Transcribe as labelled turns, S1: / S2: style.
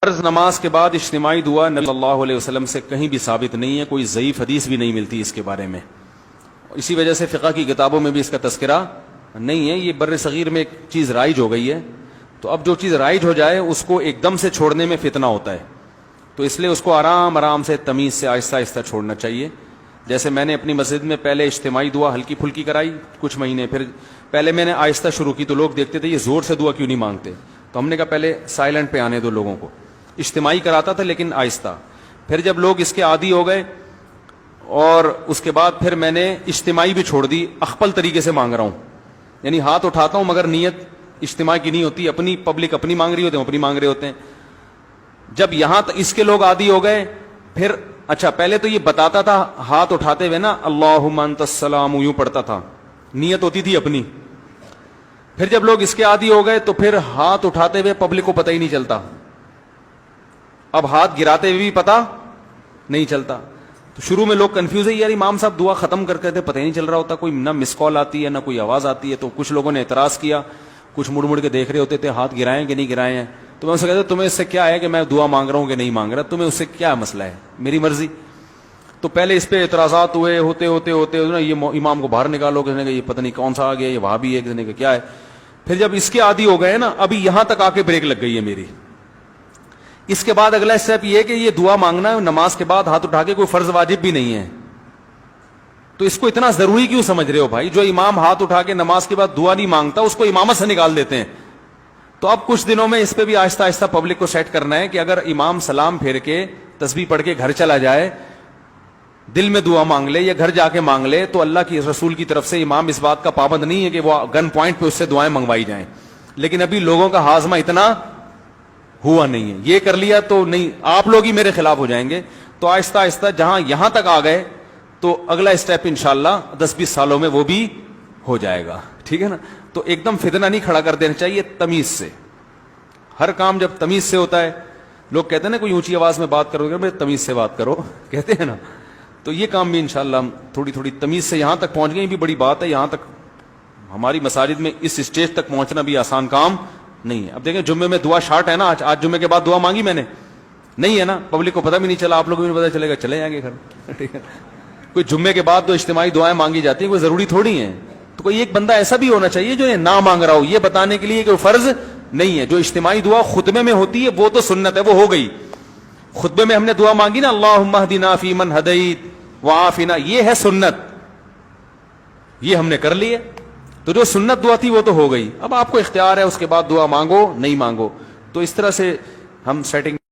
S1: فرض نماز کے بعد اجتماعی دعا نبی صلی اللہ علیہ وسلم سے کہیں بھی ثابت نہیں ہے، کوئی ضعیف حدیث بھی نہیں ملتی اس کے بارے میں. اسی وجہ سے فقہ کی کتابوں میں بھی اس کا تذکرہ نہیں ہے. یہ بر صغیر میں ایک چیز رائج ہو گئی ہے، تو اب جو چیز رائج ہو جائے اس کو ایک دم سے چھوڑنے میں فتنہ ہوتا ہے، تو اس لیے اس کو آرام آرام سے تمیز سے آہستہ آہستہ چھوڑنا چاہیے. جیسے میں نے اپنی مسجد میں پہلے اجتماعی دعا ہلکی پھلکی کرائی کچھ مہینے، پھر پہلے میں نے آہستہ شروع کی تو لوگ دیکھتے تھے یہ زور سے دعا کیوں نہیں مانگتے، تو ہم نے کہا پہلے سائلنٹ پہ آنے دو لوگوں کو. اجتماعی کراتا تھا لیکن آہستہ. پھر جب لوگ اس کے عادی ہو گئے اور اس کے بعد پھر میں نے اجتماعی بھی چھوڑ دی. اخپل طریقے سے مانگ رہا ہوں، یعنی ہاتھ اٹھاتا ہوں مگر نیت اجتماع کی نہیں ہوتی، اپنی پبلک اپنی مانگ رہی ہوتے ہیں، اپنی مانگ رہے ہوتے ہیں. جب یہاں اس کے لوگ عادی ہو گئے پھر اچھا پہلے تو یہ بتاتا تھا ہاتھ اٹھاتے ہوئے نا اللہم انت السلام یوں پڑھتا تھا، نیت ہوتی تھی اپنی. پھر جب لوگ اس کے عادی ہو گئے تو پھر ہاتھ اٹھاتے ہوئے پبلک کو پتہ ہی نہیں چلتا، اب ہاتھ گراتے ہوئے بھی پتہ نہیں چلتا. تو شروع میں لوگ کنفیوز ہے، یار امام صاحب دعا ختم کر کے تھے پتہ ہی نہیں چل رہا ہوتا، کوئی نہ مس کال آتی ہے نہ کوئی آواز آتی ہے. تو کچھ لوگوں نے اعتراض کیا، کچھ مڑ مڑ کے دیکھ رہے ہوتے تھے ہاتھ گرائے کہ نہیں گرائے ہیں. تو میں اسے کہتا تمہیں اس سے کیا ہے کہ میں دعا مانگ رہا ہوں کہ نہیں مانگ رہا، تمہیں اس سے کیا مسئلہ ہے، میری مرضی. تو پہلے اس پہ اعتراضات ہوئے، ہوتے ہوتے ہوتے یہ امام کو باہر نکالو، کسی نے کہا یہ پتہ نہیں کون سا آ گیا، یہ وہاں بھی ہے، کسی نے کہا کیا ہے. پھر جب اس کے عادی ہو گئے نا، ابھی یہاں تک آ کے بریک لگ گئی ہے میری. اس کے بعد اگلا اسٹیپ یہ ہے کہ یہ دعا مانگنا نماز کے بعد ہاتھ اٹھا کے کوئی فرض واجب بھی نہیں ہے. تو اس کو اتنا ضروری کیوں سمجھ رہے ہو بھائی؟ جو امام ہاتھ اٹھا کے نماز کے بعد دعا نہیں مانگتا اس کو امامت سے نکال دیتے ہیں. تو اب کچھ دنوں میں اس پہ بھی آہستہ آہستہ پبلک کو سیٹ کرنا ہے کہ اگر امام سلام پھیر کے تسبیح پڑھ کے گھر چلا جائے، دل میں دعا مانگ لے یا گھر جا کے مانگ لے، تو اللہ کی رسول کی طرف سے امام اس بات کا پابند نہیں ہے کہ وہ گن پوائنٹ پہ اس سے دعائیں منگوائی جائیں. لیکن ابھی لوگوں کا ہاضمہ اتنا ہوا نہیں ہے، یہ کر لیا تو نہیں، آپ لوگ ہی میرے خلاف ہو جائیں گے. تو آہستہ آہستہ جہاں یہاں تک آ گئے تو اگلا اسٹیپ انشاءاللہ 10-20 سالوں میں وہ بھی ہو جائے گا. ٹھیک ہے نا؟ تو ایک دم فتنہ نہیں کھڑا کر دینا چاہیے، تمیز سے. ہر کام جب تمیز سے ہوتا ہے، لوگ کہتے ہیں نا کوئی اونچی آواز میں بات کرو گے، تمیز سے بات کرو کہتے ہیں نا، تو یہ کام بھی انشاءاللہ ہم تھوڑی تھوڑی تمیز سے یہاں تک پہنچ گئے. بھی بڑی بات ہے، یہاں تک ہماری مساجد میں اس اسٹیج تک پہنچنا بھی آسان کام نہیں ہے. اب دیکھیں جمعے میں دعا شارٹ ہے نا، آج جمعے کے بعد دعا مانگی میں نے نہیں ہے نا، پبلک کو پتہ بھی نہیں چلا، آپ لوگوں کو بھی پتہ چلے گا، چلے جائیں گے گھر. ٹھیک ہے، کوئی جمعے کے بعد تو اجتماعی دعائیں مانگی جاتی ہیں، کوئی ضروری تھوڑی ہیں. تو کوئی ایک بندہ ایسا بھی ہونا چاہیے جو نہ مانگ رہا ہو، یہ بتانے کے لیے کہ وہ فرض نہیں ہے. جو اجتماعی دعا خطبے میں ہوتی ہے وہ تو سنت ہے، وہ ہو گئی. خطبے میں ہم نے دعا مانگی نا اللہم اہدنا فیمن ہدیت وعافنا، یہ ہے سنت، یہ ہم نے کر لی ہے. تو جو سنت دعا تھی وہ تو ہو گئی. اب آپ کو اختیار ہے اس کے بعد دعا مانگو نہیں مانگو. تو اس طرح سے ہم سیٹنگ